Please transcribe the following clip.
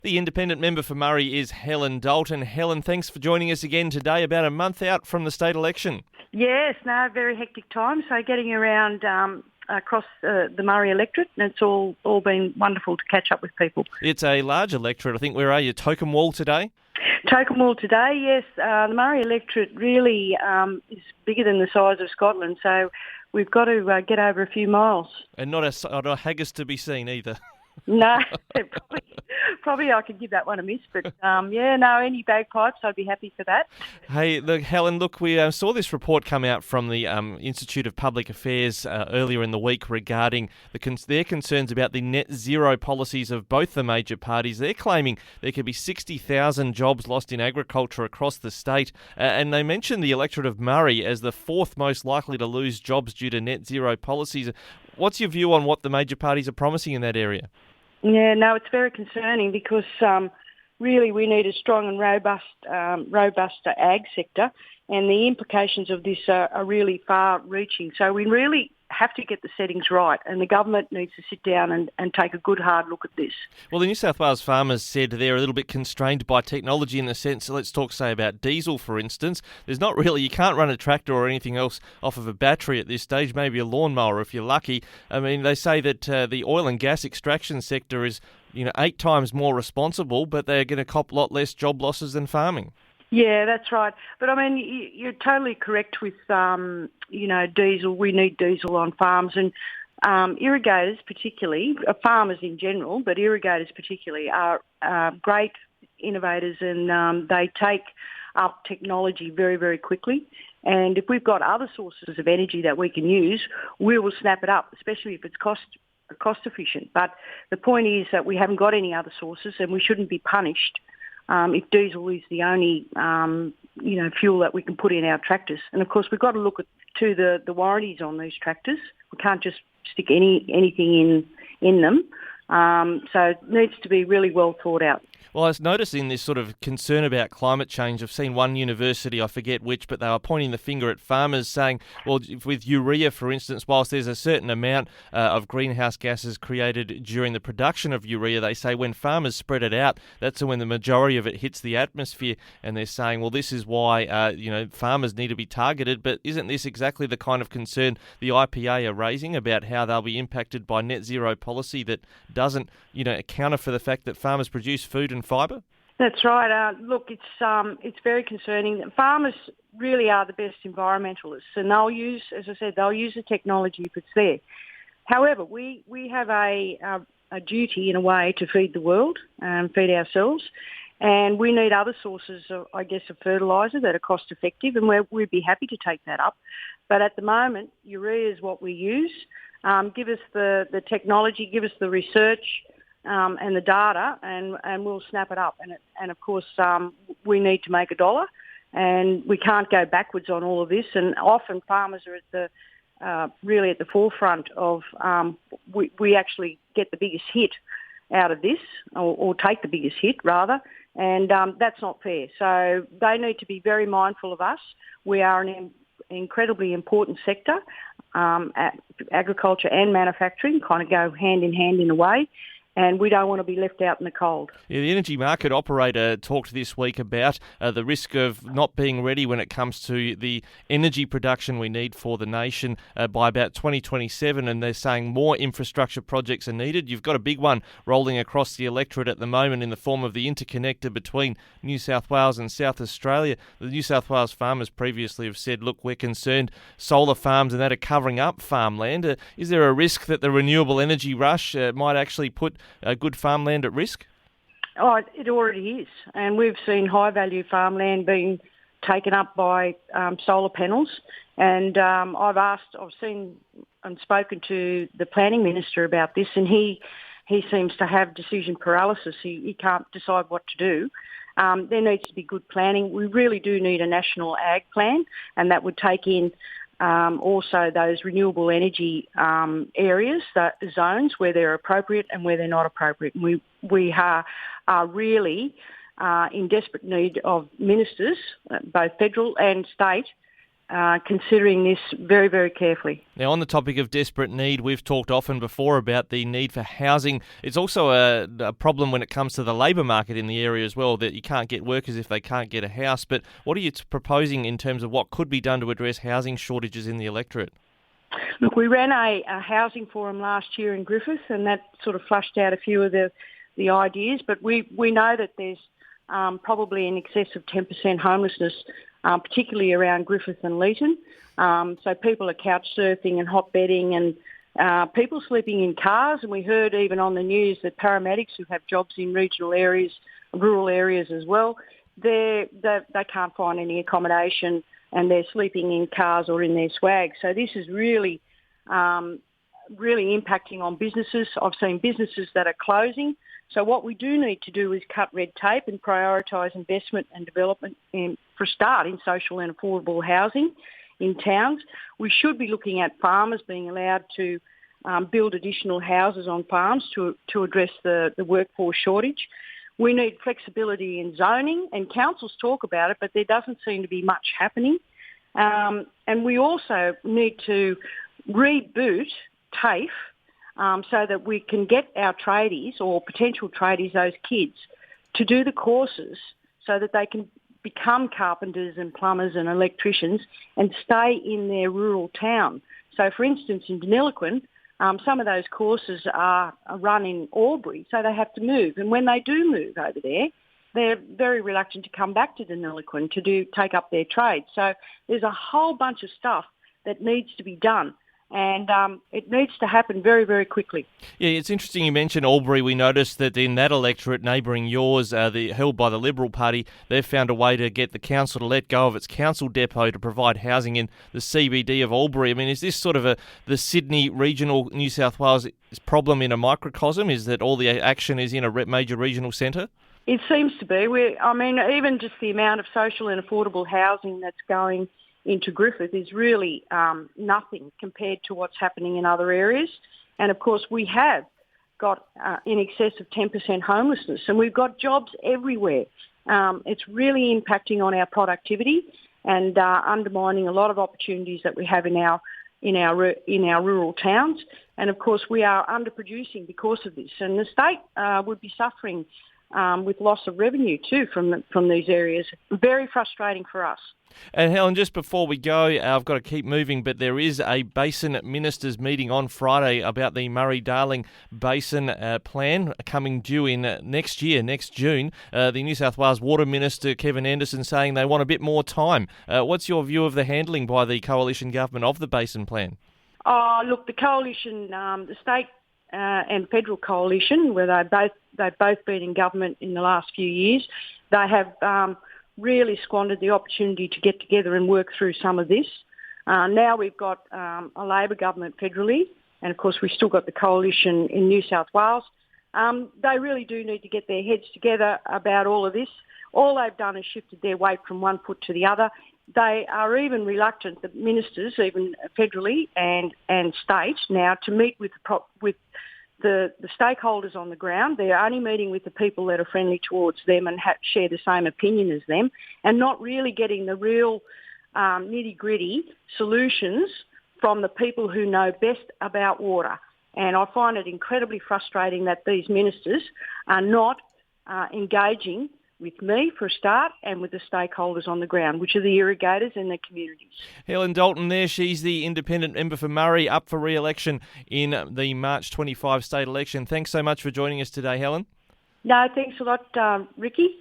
The independent member for Murray is Helen Dalton. Helen, thanks for joining us again today, about a month out from the state election. Yes, no, very hectic time. So getting around across the Murray electorate, and it's all been wonderful to catch up with people. It's a large electorate. I think, where are you? Tocumwal today? Tocumwal today, yes. The Murray electorate really is bigger than the size of Scotland, so we've got to get over a few miles. And not a haggis to be seen either. No, probably I could give that one a miss, but any bagpipes, I'd be happy for that. Hey, look, Helen, we saw this report come out from the Institute of Public Affairs earlier in the week regarding their concerns about the net zero policies of both the major parties. They're claiming there could be 60,000 jobs lost in agriculture across the state, and they mentioned the electorate of Murray as the fourth most likely to lose jobs due to net zero policies. What's your view on what the major parties are promising in that area? Yeah, no, it's very concerning because really we need a strong and robust ag sector, and the implications of this are really far-reaching. So we really have to get the settings right, and the government needs to sit down and take a good hard look at this. Well, the New South Wales farmers said they're a little bit constrained by technology in the sense, let's talk, say, about diesel, for instance. There's not really, you can't run a tractor or anything else off of a battery at this stage, maybe a lawnmower if you're lucky. I mean, they say that the oil and gas extraction sector is 8 times more responsible, but they're going to cop a lot less job losses than farming. Yeah, that's right. But I mean, you're totally correct with, diesel. We need diesel on farms, and irrigators particularly, farmers in general, but irrigators particularly are great innovators, and they take up technology very, very quickly. And if we've got other sources of energy that we can use, we will snap it up, especially if it's cost efficient. But the point is that we haven't got any other sources, and we shouldn't be punished if diesel is the only, fuel that we can put in our tractors. And of course, we've got to look to the warranties on these tractors. We can't just stick anything in them. So it needs to be really well thought out. Well, I was noticing this sort of concern about climate change. I've seen one university, I forget which, but they were pointing the finger at farmers saying, well, with urea, for instance, whilst there's a certain amount of greenhouse gases created during the production of urea, they say when farmers spread it out, that's when the majority of it hits the atmosphere. And they're saying, well, this is why, farmers need to be targeted. But isn't this exactly the kind of concern the IPA are raising about how they'll be impacted by net zero policy that doesn't, account for the fact that farmers produce food and fibre? That's right. Look, it's very concerning. Farmers really are the best environmentalists, and they'll use the technology if it's there. However, we have a duty in a way to feed the world and feed ourselves, and we need other sources of fertiliser that are cost effective, and we'd be happy to take that up. But at the moment, urea is what we use. Give us the technology, give us the research, and the data, and we'll snap it up. And of course, we need to make a dollar, and we can't go backwards on all of this. And often farmers are really at the forefront of. We actually get the biggest hit out of this, or take the biggest hit rather, and that's not fair. So they need to be very mindful of us. We are an incredibly important sector. Agriculture and manufacturing kind of go hand in hand in a way, and we don't want to be left out in the cold. Yeah, the energy market operator talked this week about the risk of not being ready when it comes to the energy production we need for the nation by about 2027, and they're saying more infrastructure projects are needed. You've got a big one rolling across the electorate at the moment in the form of the interconnector between New South Wales and South Australia. The New South Wales farmers previously have said, look, we're concerned solar farms and that are covering up farmland. Is there a risk that the renewable energy rush might actually put good farmland at risk? Oh, it already is. And we've seen high-value farmland being taken up by solar panels. And I've seen and spoken to the planning minister about this, and he seems to have decision paralysis. He can't decide what to do. There needs to be good planning. We really do need a national ag plan, and that would take in also those renewable energy areas, the zones where they're appropriate and where they're not appropriate. And we are really in desperate need of ministers, both federal and state, considering this very, very carefully. Now, on the topic of desperate need, we've talked often before about the need for housing. It's also a problem when it comes to the labour market in the area as well, that you can't get workers if they can't get a house. But what are you proposing in terms of what could be done to address housing shortages in the electorate? Look, we ran a housing forum last year in Griffith, and that sort of flushed out a few of the ideas. But we know that there's probably in excess of 10% homelessness, particularly around Griffith and Leeton. So people are couch surfing and hot bedding, and people sleeping in cars. And we heard even on the news that paramedics who have jobs in regional areas, rural areas as well, they can't find any accommodation, and they're sleeping in cars or in their swag. So this is really impacting on businesses. I've seen businesses that are closing. So what we do need to do is cut red tape and prioritise investment and development for a start in social and affordable housing in towns. We should be looking at farmers being allowed to build additional houses on farms to address the workforce shortage. We need flexibility in zoning, and councils talk about it, but there doesn't seem to be much happening. And we also need to reboot TAFE so that we can get our tradies or potential tradies, those kids, to do the courses so that they can become carpenters and plumbers and electricians and stay in their rural town. So, for instance, in Deniliquin, some of those courses are run in Albury, so they have to move. And when they do move over there, they're very reluctant to come back to Deniliquin to take up their trade. So there's a whole bunch of stuff that needs to be done. And it needs to happen very, very quickly. Yeah, it's interesting you mentioned Albury. We noticed that in that electorate neighbouring yours, held by the Liberal Party, they've found a way to get the council to let go of its council depot to provide housing in the CBD of Albury. I mean, is this sort of the Sydney regional New South Wales problem in a microcosm? Is that all the action is in a major regional centre? It seems to be. Even just the amount of social and affordable housing that's going into Griffith is really nothing compared to what's happening in other areas. And of course we have got in excess of 10% homelessness, and we've got jobs everywhere. It's really impacting on our productivity and undermining a lot of opportunities that we have in our rural towns. And of course we are underproducing because of this, and the state would be suffering with loss of revenue too from these areas. Very frustrating for us. And Helen, just before we go, I've got to keep moving, but there is a Basin Ministers meeting on Friday about the Murray-Darling Basin Plan coming due in next June. The New South Wales Water Minister, Kevin Anderson, saying they want a bit more time. What's your view of the handling by the coalition government of the Basin Plan? Look, the coalition, the state and federal coalition, where they've both been in government in the last few years, they have really squandered the opportunity to get together and work through some of this. Now we've got a Labor government federally, and of course we've still got the coalition in New South Wales. They really do need to get their heads together about all of this. All they've done is shifted their weight from one foot to the other. They are even reluctant, the ministers, even federally and state now, to meet with the stakeholders on the ground. They're only meeting with the people that are friendly towards them and share the same opinion as them, and not really getting the real nitty-gritty solutions from the people who know best about water. And I find it incredibly frustrating that these ministers are not engaging with me for a start and with the stakeholders on the ground, which are the irrigators and the communities. Helen Dalton there, she's the independent member for Murray, up for re-election in the March 25 state election. Thanks so much for joining us today, Helen. No, thanks a lot, Ricky.